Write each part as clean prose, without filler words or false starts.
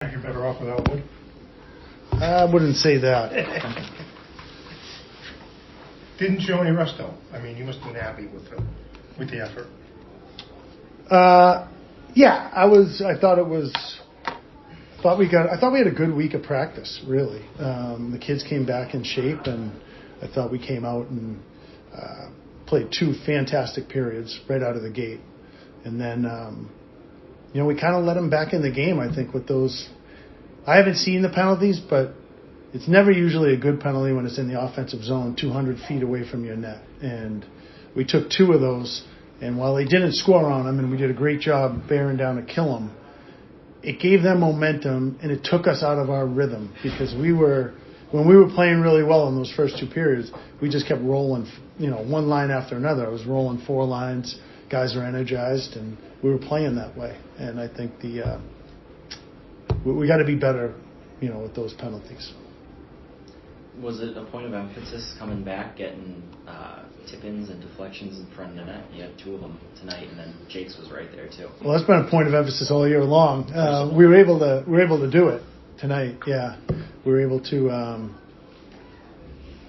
You're better off without Wood. I wouldn't say that. Didn't show any rust though. I mean, you must have been happy with the effort. Yeah, I thought we had a good week of practice. Really, the kids came back in shape, and I thought we came out and played 2 fantastic periods right out of the gate, and then we kind of let them back in the game. I think with those, I haven't seen the penalties, but it's never usually a good penalty when it's in the offensive zone, 200 feet away from your net. And we took 2 of those, and while they didn't score on them, and we did a great job bearing down to kill them, it gave them momentum, and it took us out of our rhythm because when we were playing really well in those first 2 periods, we just kept rolling, one line after another. I was rolling 4 lines. Guys are energized, and we were playing that way. And I think we got to be better, with those penalties. Was it a point of emphasis coming back, getting tip-ins and deflections in front of the net? You had 2 of them tonight, and then Jake's was right there too. Well, that's been a point of emphasis all year long. We were able to do it tonight. Yeah, we were able to.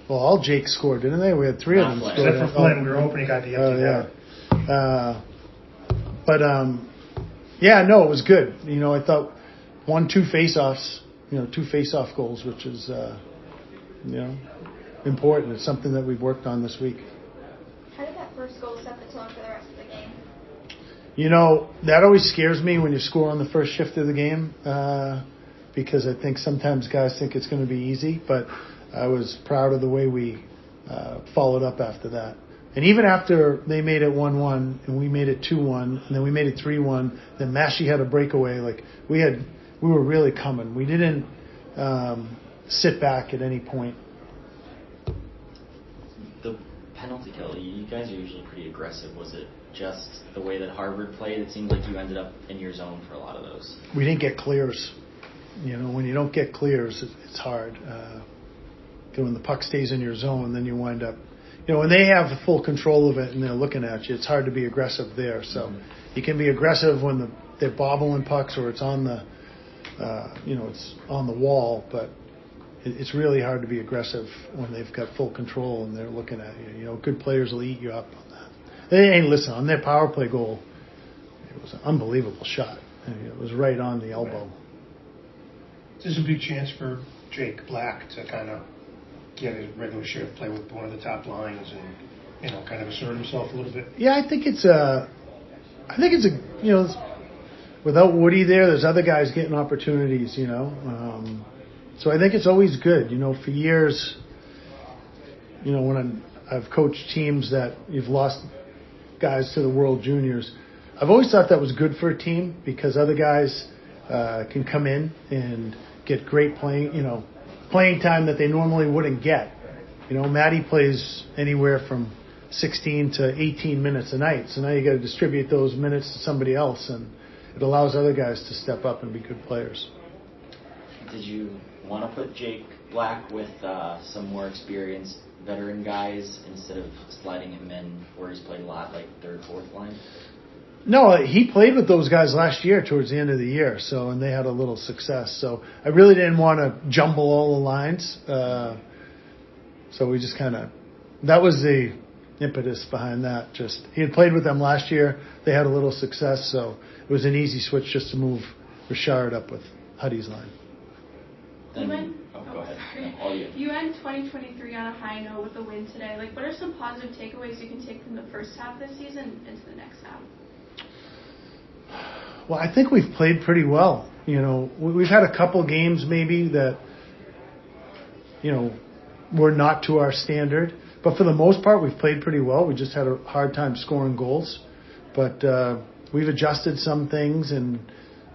All Jake scored, didn't they? We had 3 of them. Except for Flynn, we were hoping he got the empty net. It was good. I thought 2 face-offs, 2 face-off goals, which is, important. It's something that we've worked on this week. How did that first goal set the tone for the rest of the game? That always scares me when you score on the first shift of the game, because I think sometimes guys think it's going to be easy, but I was proud of the way we followed up after that. And even after they made it 1-1 and we made it 2-1 and then we made it 3-1, then Massey had a breakaway. We were really coming. We didn't sit back at any point. The penalty kill, you guys are usually pretty aggressive. Was it just the way that Harvard played? It seemed like you ended up in your zone for a lot of those. We didn't get clears. When you don't get clears, it's hard. When the puck stays in your zone, then you wind up. When they have full control of it and they're looking at you, it's hard to be aggressive there. So you can be aggressive when they're bobbling pucks or it's on the, it's on the wall. But it's really hard to be aggressive when they've got full control and they're looking at you. Good players will eat you up on that. Listen, on their power play goal, it was an unbelievable shot. It was right on the elbow. This is a big chance for Jake Black to kind of get his regular share of play with one of the top lines and kind of assert himself a little bit. Yeah, I think it's without Woody there's other guys getting opportunities, so I think it's always good, for years, when I've coached teams that you've lost guys to the World Juniors, I've always thought that was good for a team because other guys can come in and get great playing time that they normally wouldn't get. Maddie plays anywhere from 16 to 18 minutes a night. So now you got to distribute those minutes to somebody else, and it allows other guys to step up and be good players. Did you want to put Jake Black with some more experienced veteran guys instead of sliding him in where he's played a lot, like 3rd, 4th line? No, he played with those guys last year towards the end of the year, and they had a little success. So I really didn't want to jumble all the lines. So we just that was the impetus behind that. He had played with them last year. They had a little success, so it was an easy switch just to move Richard up with Huddy's line. Go ahead. All you. You end 2023 on a high note with a win today. What are some positive takeaways you can take from the first half of the season into the next half? Well, I think we've played pretty well. We've had a couple games maybe that, were not to our standard. But for the most part, we've played pretty well. We just had a hard time scoring goals. But we've adjusted some things. And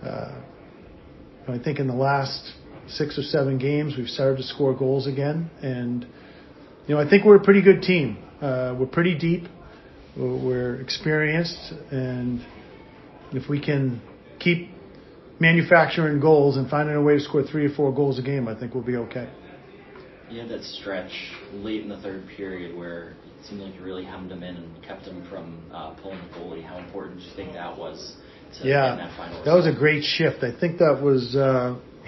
I think in the last 6 or 7 games, we've started to score goals again. And, I think we're a pretty good team. We're pretty deep. We're experienced. And if we can keep manufacturing goals and finding a way to score 3 or 4 goals a game, I think we'll be okay. You had that stretch late in the 3rd period where it seemed like you really hemmed them in and kept them from pulling the goalie. How important do you think that was to get in Yeah, that final that was a result. great shift. I think that was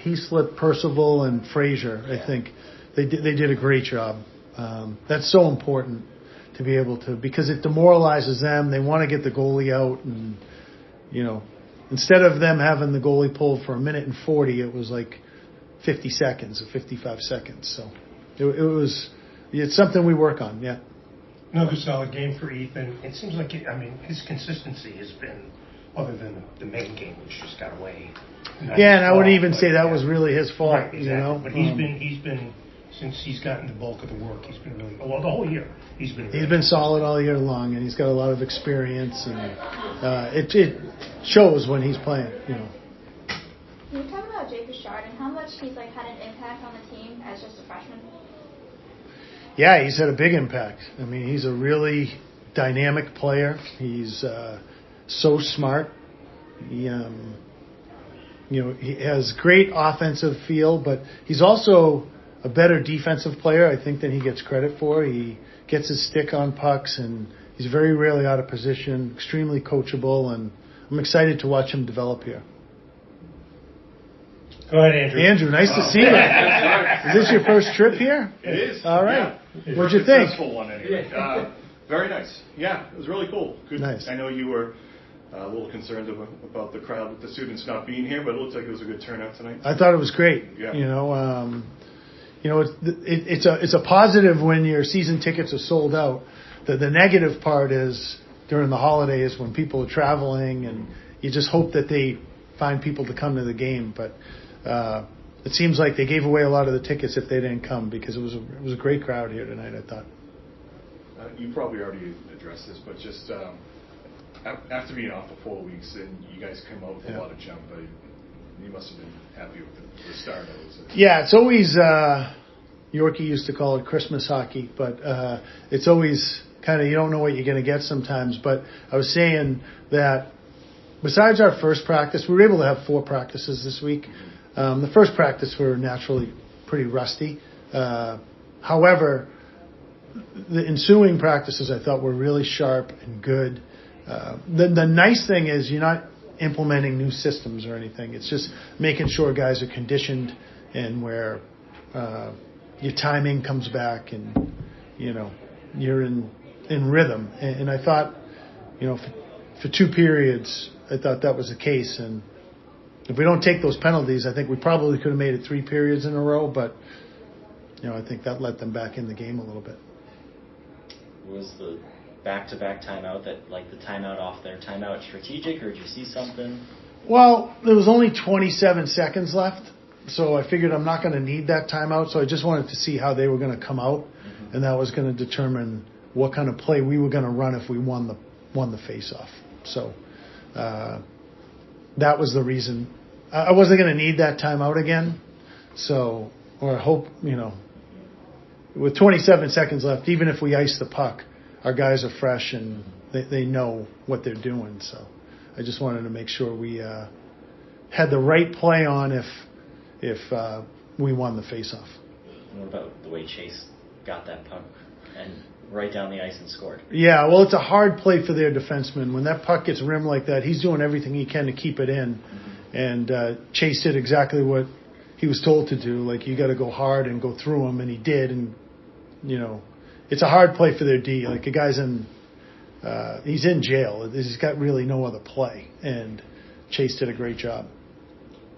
Heaslip, Percival, and Frazier. I think they did a great job. That's so important to be able to, because it demoralizes them. They want to get the goalie out, and instead of them having the goalie pulled for 1:40, it was like 50 seconds or 55 seconds. So it's something we work on. Yeah. Another solid game for Ethan. It seems like his consistency has been, other than the main game, which just got away. Yeah, and I wouldn't even say that was really his fault. Right, exactly. But he's Um, been since he's gotten the bulk of the work. He's been really the whole year. He's He's been solid all year long, and he's got a lot of experience, and it shows when he's playing. Can you talk about Jake Richard and how much he's had an impact on the team as just a freshman? Yeah, he's had a big impact. I mean, he's a really dynamic player. He's so smart. He has great offensive feel, but he's also a better defensive player, I think, than he gets credit for. He gets his stick on pucks, and he's very rarely out of position, extremely coachable, and I'm excited to watch him develop here. Go ahead, Andrew. Andrew, nice to see you. Is this your first trip here? It is. All right. Yeah. What'd you think? Successful one, anyway. Very nice. Yeah, it was really cool. Good. Nice. I know you were a little concerned about the crowd with the students not being here, but it looked like it was a good turnout tonight. I thought it was great. Yeah. It's a positive when your season tickets are sold out. The negative part is during the holidays when people are traveling, and you just hope that they find people to come to the game. But it seems like they gave away a lot of the tickets if they didn't come, because it was a great crowd here tonight, I thought. You probably already addressed this, but just after being off for 4 weeks and you guys come out with a lot of jump, you must have been happy with the start. Yeah, it's always, Yorkie used to call it Christmas hockey, but it's always kind of, you don't know what you're going to get sometimes. But I was saying that besides our first practice, we were able to have 4 practices this week. The first practice we were naturally pretty rusty. However, the ensuing practices I thought were really sharp and good. The nice thing is you're not implementing new systems or anything. It's just making sure guys are conditioned and where your timing comes back and, you're in rhythm. And I thought, for 2 periods, I thought that was the case. And if we don't take those penalties, I think we probably could have made it 3 periods in a row, but, I think that let them back in the game a little bit. Was the back-to-back timeout the timeout off their timeout strategic, or did you see something? Well, there was only 27 seconds left, so I figured I'm not going to need that timeout, so I just wanted to see how they were going to come out, and that was going to determine what kind of play we were going to run if we won the face-off. So that was the reason. I wasn't going to need that timeout again, or I hope, with 27 seconds left, even if we ice the puck, our guys are fresh and they know what they're doing. So I just wanted to make sure we had the right play on if we won the face-off. What about the way Chase got that puck and right down the ice and scored? Yeah, well, it's a hard play for their defenseman. When that puck gets rimmed like that, he's doing everything he can to keep it in. And Chase did exactly what he was told to do. Like, you got to go hard and go through him, and he did. And, it's a hard play for their D. Like, the guy's he's in jail. He's got really no other play. And Chase did a great job.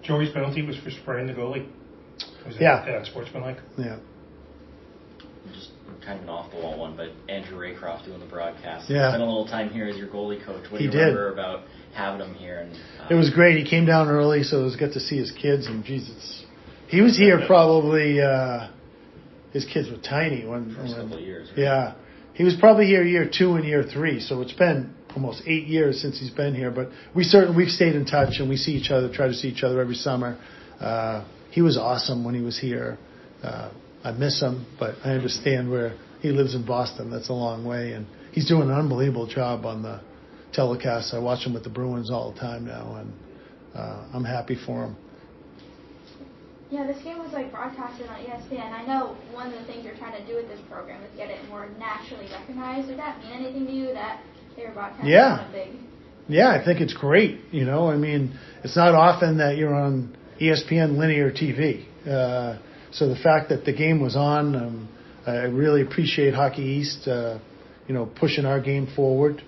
Joey's penalty was for spraying the goalie. Was Yeah. that unsportsmanlike? Yeah. Just kind of an off-the-wall one, but Andrew Raycroft doing the broadcast. Yeah. Spent a little time here as your goalie coach. What do you He remember did. about having him here? And It was great. He came down early, so it was good to see his kids. And Jesus, he was here probably. His kids were tiny first couple of years. Right? Yeah, he was probably here year 2 and year 3. So it's been almost 8 years since he's been here. But we've stayed in touch, and we see each other. Try to see each other every summer. He was awesome when he was here. I miss him, but I understand where he lives in Boston. That's a long way, and he's doing an unbelievable job on the telecast. I watch him with the Bruins all the time now, and I'm happy for him. Yeah, this game was broadcasted on ESPN. I know one of the things you're trying to do with this program is get it more nationally recognized. Did that mean anything to you that they were broadcasting on a big Yeah, I think it's great. I mean, it's not often that you're on ESPN linear TV. So the fact that the game was on, I really appreciate Hockey East, pushing our game forward.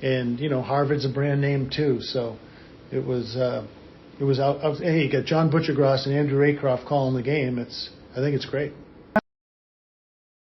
And Harvard's a brand name too, so it was out. Hey, you got John Butchergross and Andrew Aycroft calling the game. I think it's great.